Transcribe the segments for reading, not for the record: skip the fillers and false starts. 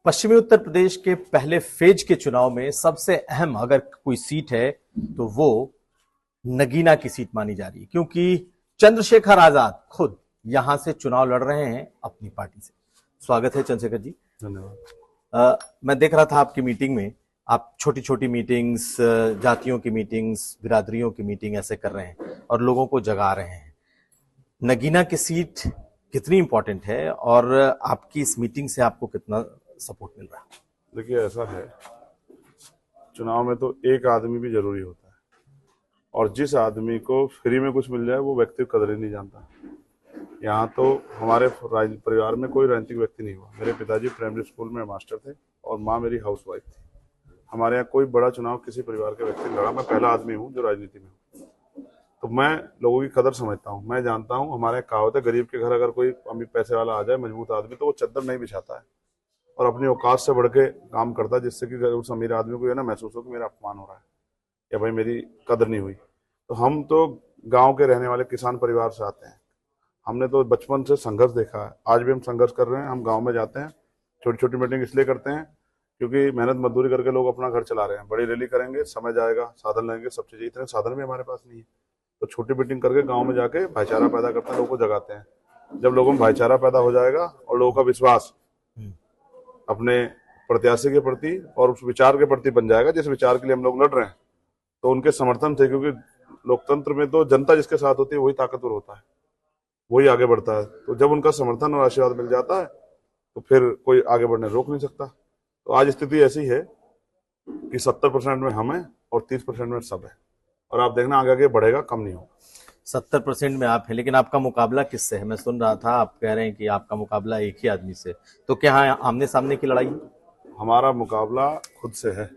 पश्चिमी उत्तर प्रदेश के पहले फेज के चुनाव में सबसे अहम अगर कोई सीट है तो वो नगीना की सीट मानी जा रही है, क्योंकि चंद्रशेखर आजाद खुद यहां से चुनाव लड़ रहे हैं अपनी पार्टी से। स्वागत है चंद्रशेखर जी। धन्यवाद। मैं देख रहा था आपकी मीटिंग में, आप छोटी छोटी मीटिंग्स, जातियों की मीटिंग्स, बिरादरियों की मीटिंग ऐसे कर रहे हैं और लोगों को जगा रहे हैं। नगीना की सीट कितनी इंपॉर्टेंट है और आपकी इस मीटिंग से आपको कितना सपोर्ट मिल रहा है? देखिए, ऐसा है, चुनाव में तो एक आदमी भी जरूरी होता है और जिस आदमी को फ्री में कुछ मिल जाए वो व्यक्ति कदर ही नहीं जानता। यहाँ तो हमारे परिवार में कोई राजनीतिक व्यक्ति नहीं हुआ। मेरे पिताजी प्राइमरी स्कूल में मास्टर थे और माँ मेरी हाउसवाइफ थी। हमारे यहाँ कोई बड़ा चुनाव किसी परिवार के व्यक्ति लड़ा। मैं पहला आदमी हूँ जो राजनीति में हूँ, तो मैं लोगों की कदर समझता हूँ। मैं जानता हूँ, हमारे कहावत है, गरीब के घर अगर कोई अमीर पैसे वाला आ जाए, मजबूत आदमी, तो वो चद्दर नहीं बिछाता है और अपनी औकात से बढ़ के काम करता है, जिससे कि उस अमीर आदमी को ये ना महसूस हो कि मेरा अपमान हो रहा है या भाई मेरी कदर नहीं हुई। तो हम तो गांव के रहने वाले किसान परिवार से आते हैं। हमने तो बचपन से संघर्ष देखा है, आज भी हम संघर्ष कर रहे हैं। हम गांव में जाते हैं, छोटी छोटी मीटिंग इसलिए करते हैं क्योंकि मेहनत मजदूरी करके लोग अपना घर चला रहे हैं। बड़ी रैली करेंगे, समय जाएगा, साधन लेंगे, सब चीजें, इतने साधन भी हमारे पास नहीं है। तो छोटी मीटिंग करके गाँव में जाके भाईचारा पैदा करते हैं, लोगों को जगाते हैं। जब लोगों में भाईचारा पैदा हो जाएगा और लोगों का विश्वास अपने प्रत्याशी के प्रति और उस विचार के प्रति बन जाएगा जिस विचार के लिए हम लोग लड़ रहे हैं, तो उनके समर्थन से, क्योंकि लोकतंत्र में तो जनता जिसके साथ होती है वही ताकतवर होता है, वही आगे बढ़ता है। तो जब उनका समर्थन और आशीर्वाद मिल जाता है तो फिर कोई आगे बढ़ने रोक नहीं सकता। तो आज स्थिति ऐसी है कि 70% में हम हैं और 30% में सब है, और आप देखना आगे आगे बढ़ेगा, कम नहीं होगा। 70% में आप हैं, लेकिन आपका मुकाबला किससे है? मैं सुन रहा था आप कह रहे हैं कि आपका मुकाबला एक ही आदमी से, तो क्या आमने सामने की लड़ाई? हमारा मुकाबला खुद से है।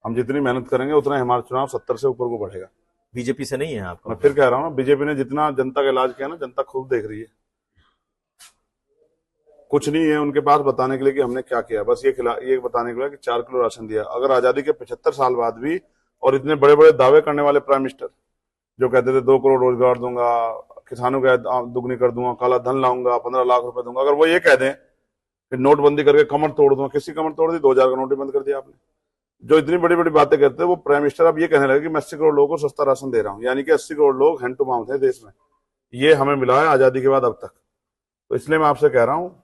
हम जितनी मेहनत करेंगे उतना ही हमारा चुनाव 70 से ऊपर को बढ़ेगा। बीजेपी से नहीं है आपका? मैं फिर कह रहा हूँ, बीजेपी ने जितना जनता का इलाज किया ना, जनता खुद देख रही है। कुछ नहीं है उनके पास बताने के लिए कि हमने क्या किया, बस ये बताने के लिए कि 4 किलो राशन दिया। अगर आजादी के 75 साल बाद भी, और इतने बड़े बड़े दावे करने वाले प्राइम मिनिस्टर जो कहते थे 2 करोड़ रोजगार दूंगा, किसानों की दुगनी कर दूंगा, काला धन लाऊंगा, 15 लाख रुपए दूंगा, अगर वो ये कह दें कि नोटबंदी करके कमर तोड़ दूंगा, किसी कमर तोड़ दी? 2000 का नोट बंद कर दिया आपने। जो इतनी बड़ी बड़ी बातें करते हैं वो प्राइम मिनिस्टर अब ये कहने लगे कि मैं 80 करोड़ लोगों को सस्ता राशन दे रहा हूँ, यानी कि 80 करोड़ लोग हैंड टू माउथ है देश में। ये हमें मिला है आजादी के बाद अब तक। तो इसलिए मैं आपसे कह रहा हूँ,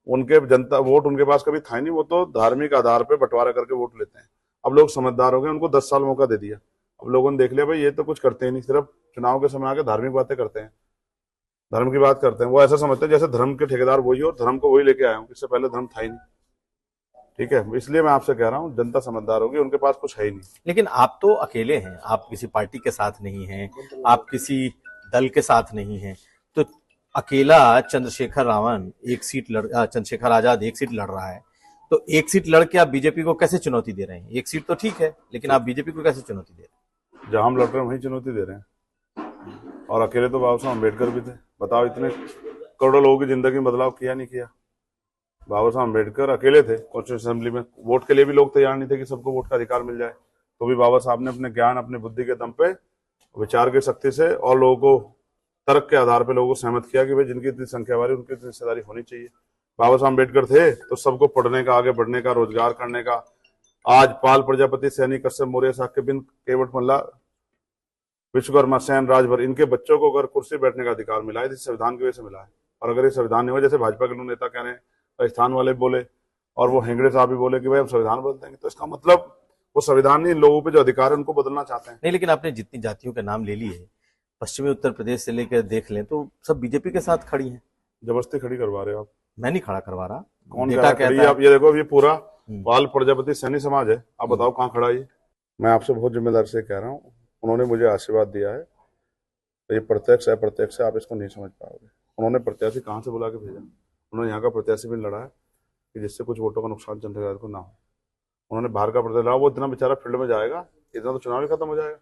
उनके जनता वोट उनके पास कभी था नहीं, वो तो धार्मिक आधार पर बंटवारा करके वोट लेते हैं। अब लोग समझदार हो गए, उनको 10 साल मौका दे दिया। अब लोगों ने देख लिया भाई ये तो कुछ करते ही नहीं, सिर्फ चुनाव के समय आके धार्मिक बातें करते हैं, धर्म की बात करते हैं। वो ऐसा समझते हैं जैसे धर्म के ठेकेदार वही हो और धर्म को वही लेके आया हूँ, इससे पहले धर्म था ही नहीं। ठीक है, इसलिए मैं आपसे कह रहा हूँ, जनता समझदार होगी, उनके पास कुछ है ही नहीं। लेकिन आप तो अकेले हैं, आप किसी पार्टी के साथ नहीं हैं, आप किसी दल के साथ नहीं हैं, तो अकेला चंद्रशेखर आजाद एक सीट लड़ रहा है, तो एक सीट लड़ के आप बीजेपी को कैसे चुनौती दे रहे हैं? एक सीट तो ठीक है, लेकिन आप बीजेपी को कैसे चुनौती दे रहे हैं? जहां हम लड़ रहे हैं वहीं चुनौती दे रहे हैं। और अकेले तो बाबा साहब अम्बेडकर भी थे। बताओ, इतने करोड़ों लोगों की जिंदगी में बदलाव किया नहीं किया? बाबा साहब अम्बेडकर अकेले थे कॉन्स्टिट्यूशन असेंबली में, वोट के लिए भी लोग तैयार नहीं थे कि सबको वोट का अधिकार मिल जाए, तो भी बाबा साहब ने अपने ज्ञान, अपनी बुद्धि के दम पे, विचार की शक्ति से और लोगों को तर्क के आधार पर लोगों को सहमत किया कि भाई जिनकी इतनी संख्या वाली उनकी इतनी हिस्सेदारी होनी चाहिए। बाबा साहब अम्बेडकर थे तो सबको पढ़ने का, आगे बढ़ने का, रोजगार करने का। आज पाल, प्रजापति, सैनी, कश्यप, मौर्य, साक्य, बिंद, केवट, मल्ला, विश्वकर्मा, सैन, राजभर, इनके बच्चों को अगर कुर्सी बैठने का अधिकार मिला है तो संविधान की वजह से मिला है। और अगर ये संविधान नहीं हुआ, जैसे भाजपा के लोग नेता कह रहे हैं, राजस्थान वाले बोले और वो हेगड़े साहब भी बोले कि भाई हम संविधान बदल देंगे, तो इसका मतलब वो संविधान नहीं, लोगों पे जो अधिकार है उनको बदलना चाहते हैं। नहीं, लेकिन आपने जितनी जातियों के नाम ले लिए, पश्चिमी उत्तर प्रदेश से लेकर देख लें तो सब बीजेपी के साथ खड़ी हैं। जबरदस्ती खड़ी करवा रहे हो आप? मैं नहीं खड़ा करवा रहा, कौन नेता कहता है? आप ये देखो, ये पूरा पाल, प्रजापति, सैनी समाज है। आप बताओ कहाँ खड़ा है? मैं आपसे बहुत जिम्मेदारी से कह रहा हूँ, उन्होंने मुझे आशीर्वाद दिया है, तो ये प्रत्यक्ष अप्रत्यक्ष आप इसको नहीं समझ पाओगे। उन्होंने प्रत्याशी कहाँ से बुला के भेजा? उन्होंने यहाँ का प्रत्याशी भी लड़ा है कि जिससे कुछ वोटों का नुकसान चंद्रशेखर को ना हो। उन्होंने बाहर का प्रत्याशी लड़ा, वो इतना बेचारा फील्ड में जाएगा, इतना तो चुनाव ही खत्म हो जाएगा।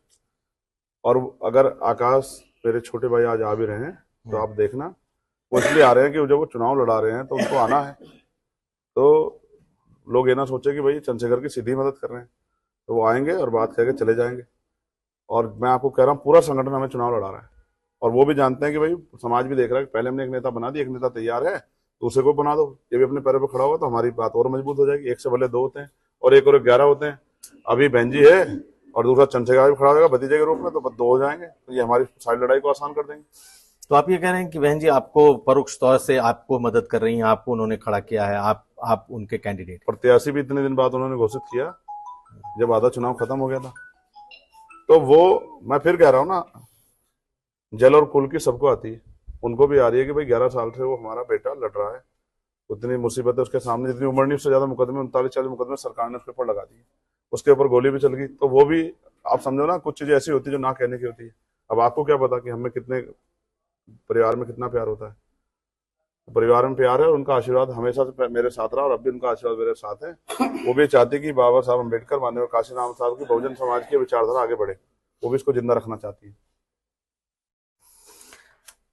और अगर आकाश, मेरे छोटे भाई आज आ भी रहे हैं, तो आप देखना, वो इसलिए आ रहे हैं कि जब वो चुनाव लड़ा रहे हैं तो उनको आना है, तो लोग ये ना सोचे कि भाई चंद्रशेखर की सीधी मदद कर रहे हैं, तो वो आएंगे और बात कह के चले जाएंगे। और मैं आपको कह रहा हूँ, पूरा संगठन हमें चुनाव लड़ा रहा है, और वो भी जानते हैं कि भाई समाज भी देख रहा है कि पहले हमने एक नेता बना दिया, एक नेता तैयार है, दूसरे को बना दो, ये भी अपने पैरों पर खड़ा होगा तो हमारी बात और मजबूत हो जाएगी। एक से भले 2 होते हैं और एक 11 होते हैं। अभी बहन जी है और दूसरा चमचेगा भी खड़ा होगा भतीजे के रूप में, तो 2 हो जाएंगे, तो ये हमारी सारी लड़ाई को आसान कर देंगे। तो आप ये कह रहे हैं कि बहन जी आपको परोक्ष तौर से आपको मदद कर रही हैं, आपको उन्होंने खड़ा किया है, आप उनके कैंडिडेट। प्रत्याशी भी इतने दिन बाद उन्होंने घोषित किया जब आधा चुनाव खत्म हो गया था। तो वो मैं फिर कह रहा हूं ना, जल और कुल की सबको आती है, उनको भी आ रही है कि भाई 11 साल से वो हमारा बेटा लड़ रहा है, उतनी मुसीबत है उसके सामने, जितनी उम्र नहीं उससे ज्यादा मुकदमे 39-40 मुकदमे सरकार ने उसके ऊपर लगा दिए, उसके ऊपर गोली भी चल गई। तो वो भी आप समझो ना, कुछ चीजें ऐसी होती है जो ना कहने की होती है। अब आपको क्या पता कि हमें कितने परिवार में कितना प्यार होता है। परिवार में प्यार है और उनका आशीर्वाद हमेशा से मेरे साथ रहा और अब भी उनका आशीर्वाद मेरे साथ है। वो भी चाहती कि बाबा साहब अम्बेडकर, माननीय काशीराम साहब की बहुजन समाज की विचारधारा आगे बढ़े, वो भी इसको जिंदा रखना चाहती है।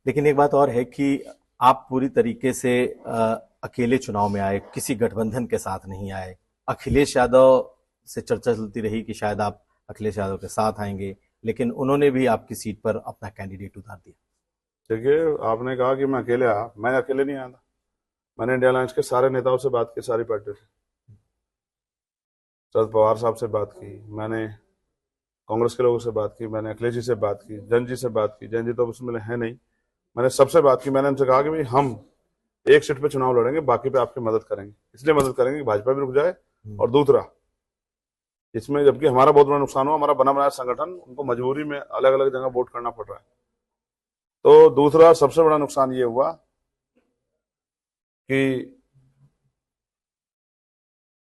लेकिन एक बात और है कि आप पूरी तरीके से अकेले चुनाव में आए, किसी गठबंधन के साथ नहीं आए। अखिलेश यादव से चर्चा चलती रही कि शायद आप अखिलेश यादव के साथ आएंगे, लेकिन उन्होंने भी आपकी सीट पर अपना कैंडिडेट उतार दिया। देखिए, आपने कहा कि मैं अकेले आया, मैं अकेले नहीं आया था। मैंने इंडिया अलायंस के सारे नेताओं से बात की, सारी पार्टियों से, शरद पवार साहब से बात की, मैंने कांग्रेस के लोगों से बात की, मैंने अखिलेश जी से बात की, जैन जी से बात की। जैन जी तो उसमें है नहीं, मैंने सबसे बात की। मैंने उनसे कहा कि भाई हम एक सीट पे चुनाव लड़ेंगे, बाकी पे आपकी मदद करेंगे। इसलिए मदद करेंगे कि भाजपा भी रुक जाए, और दूसरा इसमें जबकि हमारा बहुत बड़ा नुकसान हुआ, हमारा बना बनाया संगठन उनको मजबूरी में अलग अलग जगह वोट करना पड़ रहा है। तो दूसरा सबसे बड़ा नुकसान ये हुआ कि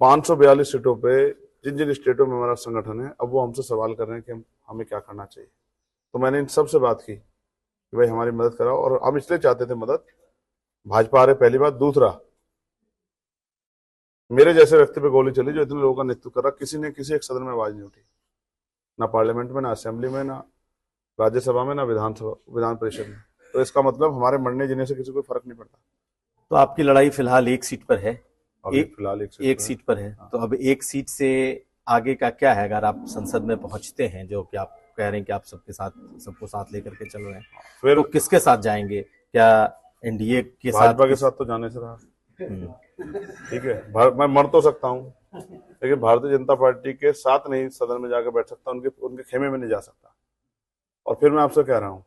542 सीटों पे जिन जिन स्टेटों में हमारा संगठन है, अब वो हमसे सवाल कर रहे हैं कि हमें क्या करना चाहिए। तो मैंने इन सबसे बात की कि भाई हमारी मदद कराओ, और हम इसलिए चाहते थे मदद, भाजपा आ रहे पहली बात। दूसरा, मेरे जैसे व्यक्ति पे गोली चली जो इतने लोगों का नेतृत्व कर रहा, किसी ने किसी एक सदन में आवाज नहीं उठी, ना पार्लियामेंट में, ना असेंबली में, ना राज्यसभा में, ना विधान परिषद में। तो इसका मतलब हमारे मरने जीने से किसी को फर्क नहीं पड़ता। तो आपकी लड़ाई फिलहाल एक सीट पर है, फिलहाल एक सीट पर है। तो अब एक सीट से आगे का क्या है? अगर आप संसद में पहुंचते हैं, जो कि आप कह रहे हैं कि आप सबको साथ लेकर के चल रहे हैं, फिर तो किसके साथ जाएंगे? क्या एनडीए के साथ? भाजपा के साथ तो जाने से रहा। ठीक है, मैं मर तो सकता हूँ, लेकिन भारतीय जनता पार्टी के साथ नहीं सदन में जाकर बैठ सकता, उनके खेमे में नहीं जा सकता। और फिर मैं आपसे कह रहा हूँ,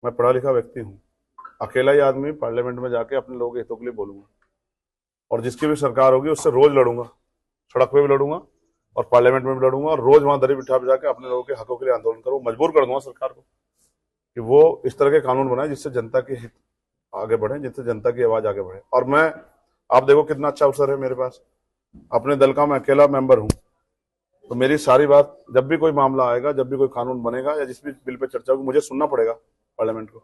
मैं पढ़ा लिखा व्यक्ति हूँ, अकेला ही आदमी पार्लियामेंट में जाके अपने लोगों के हितों के लिए बोलूंगा, और जिसकी भी सरकार होगी उससे रोज लड़ूंगा, सड़क पे भी लड़ूंगा और पार्लियामेंट में भी लड़ूंगा, और रोज वहां दरी बिठा जाकर अपने लोगों के हकों के लिए आंदोलन करूँ। मजबूर कर दूंगा सरकार को कि वो इस तरह के कानून बनाए जिससे जनता के हित आगे बढ़े, जिससे जनता की आवाज आगे बढ़े। और मैं, आप देखो कितना अच्छा अवसर है मेरे पास, अपने दल का मैं अकेला मेंबर हूं, तो मेरी सारी बात, जब भी कोई मामला आएगा, जब भी कोई कानून बनेगा या जिस भी बिल पे चर्चा होगी, मुझे सुनना पड़ेगा पार्लियामेंट को।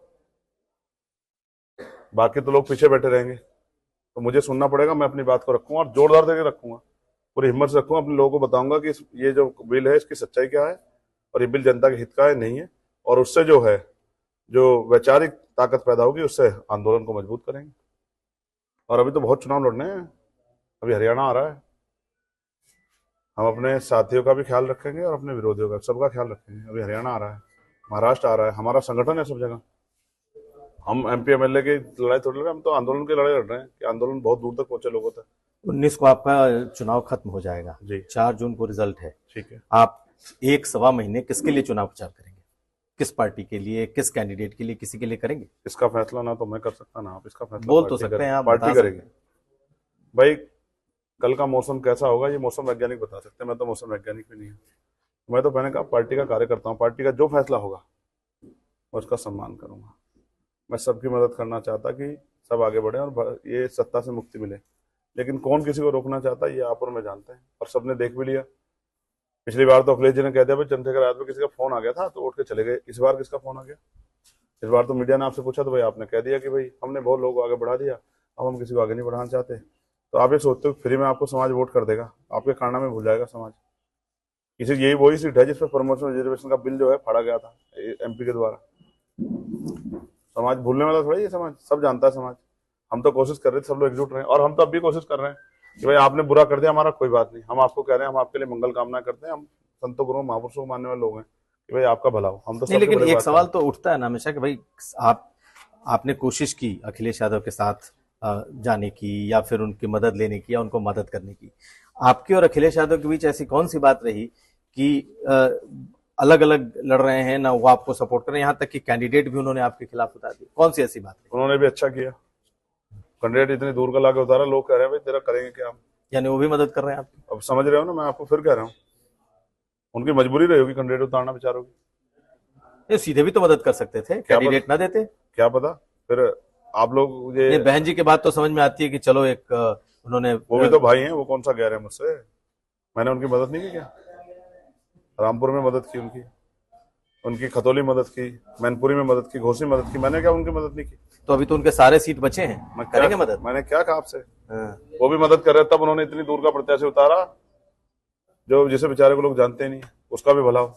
बाकी तो लोग पीछे बैठे रहेंगे, तो मुझे सुनना पड़ेगा। मैं अपनी बात को रखूंगा और जोरदार देकर रखूंगा, पूरी हिम्मत से रखूंगा। अपने लोगों को बताऊंगा कि ये जो बिल है इसकी सच्चाई क्या है, और ये बिल जनता के हित का है नहीं है, और उससे जो है जो वैचारिक ताकत पैदा होगी उससे आंदोलन को मजबूत करेंगे। और अभी तो बहुत चुनाव लड़ने हैं, अभी हरियाणा आ रहा है, हम अपने साथियों का भी ख्याल रखेंगे और अपने विरोधियों का, सबका ख्याल रखेंगे। अभी हरियाणा आ रहा है, महाराष्ट्र आ रहा है, हमारा संगठन है सब जगह। हम एमपी एमएलए की लड़ाई थोड़ी लड़ रहे हैं, हम तो आंदोलन की लड़ाई लड़ रहे हैं कि आंदोलन बहुत दूर तक पहुंचे लोगों तक। 19 को आपका चुनाव खत्म हो जाएगा जी, 4 जून को रिजल्ट है। ठीक है। आप 1-1.25 महीने किसके लिए चुनाव प्रचार करेंगे? किस पार्टी के लिए, किस कैंडिडेट के लिए, किसी के लिए करेंगे? इसका फैसला ना तो मैं कर सकता, ना आप। इसका फैसला बोल तो सकते हैं आप, पार्टी करेगी। भाई कल का मौसम कैसा होगा ये मौसम वैज्ञानिक बता सकते हैं, मैं तो मौसम वैज्ञानिक भी नहीं हूँ। मैं तो मैंने कहा पार्टी का कार्यकर्ता हूँ, पार्टी का जो फैसला होगा मैं उसका सम्मान करूंगा। मैं सबकी मदद करना चाहता कि सब आगे बढ़े और ये सत्ता से मुक्ति मिले, लेकिन कौन किसी को रोकना चाहता ये आप और मैं जानते हैं, और सबने देख भी लिया। पिछली बार तो अखिलेश जी ने कह दिया भाई चंद्रशेखर आजाद पे किसी का फोन आ गया था तो उठ के चले गए। इस बार किसका फोन आ गया? इस बार तो मीडिया ने आपसे पूछा तो भाई आपने कह दिया कि भाई हमने बहुत लोगों को आगे बढ़ा दिया, अब हम किसी को आगे नहीं बढ़ाना चाहते। तो आप ये सोचते हो फ्री में आपको समाज वोट कर देगा, आपके कारनामे भूल जाएगा समाज। किसी यही वही सीट है जिसपे प्रमोशन रिजर्वेशन का बिल जो है फाड़ा गया था एमपी के द्वारा। समाज भूलने वाला थोड़ा, ये समाज सब जानता है समाज। हम तो कोशिश कर रहे थे सब लोग एकजुट रहे, और हम तो अब भी कोशिश कर रहे हैं कि भाई आपने बुरा कर दिया हमारा कोई बात नहीं, हम आपको कह रहे हैं, हम आपके लिए मंगल कामना करते हैं, हम संतों गुरुओं महापुरुषों को मानने वाले लोग हैं कि भाई आपका भला हो। हम तो नहीं, लेकिन एक सवाल तो उठता है ना हमेशा कि भाई आपने कोशिश की अखिलेश यादव के साथ जाने की या फिर उनकी मदद लेने की या उनको मदद करने की, आपके और अखिलेश यादव के बीच ऐसी कौन सी बात रही कि अलग अलग लड़ रहे हैं ना, वो आपको सपोर्ट कर रहे हैं, यहाँ तक कि कैंडिडेट भी उन्होंने आपके खिलाफ उतार दी, कौन सी ऐसी बात रही? उन्होंने भी अच्छा किया, कैंडिडेट इतनी दूर का लाके उतारा, लोग कह रहे हैं भाई तेरा करेंगे क्या हम। यानी वो भी मदद कर रहे हैं आपकी? अब समझ रहे हो ना, मैं आपको फिर कह रहा हूँ, उनकी मजबूरी रही होगी कैंडिडेट उतारना बेचारों की। ये सीधे भी तो मदद कर सकते थे, कैंडिडेट ना देते? क्या पता, फिर आप लोग ये बहन जी की बात तो समझ में आती है कि चलो एक उन्होंने, वो भी तो भाई हैं, वो कौन सा गैर है मुझसे, मैंने उनकी मदद नहीं की क्या? रामपुर में मदद की उनकी खतौली मदद की, मैनपुरी में मदद की, घोसी मदद की, मैंने क्या उनकी मदद नहीं की? तो अभी तो उनके सारे सीट बचे हैं, करेंगे मदद? मैंने क्या कहा आपसे? वो भी मदद कर रहे, तब उन्होंने इतनी दूर का प्रत्याशी उतारा जो जिसे बेचारे को लोग जानते नहीं, उसका भी भला हो।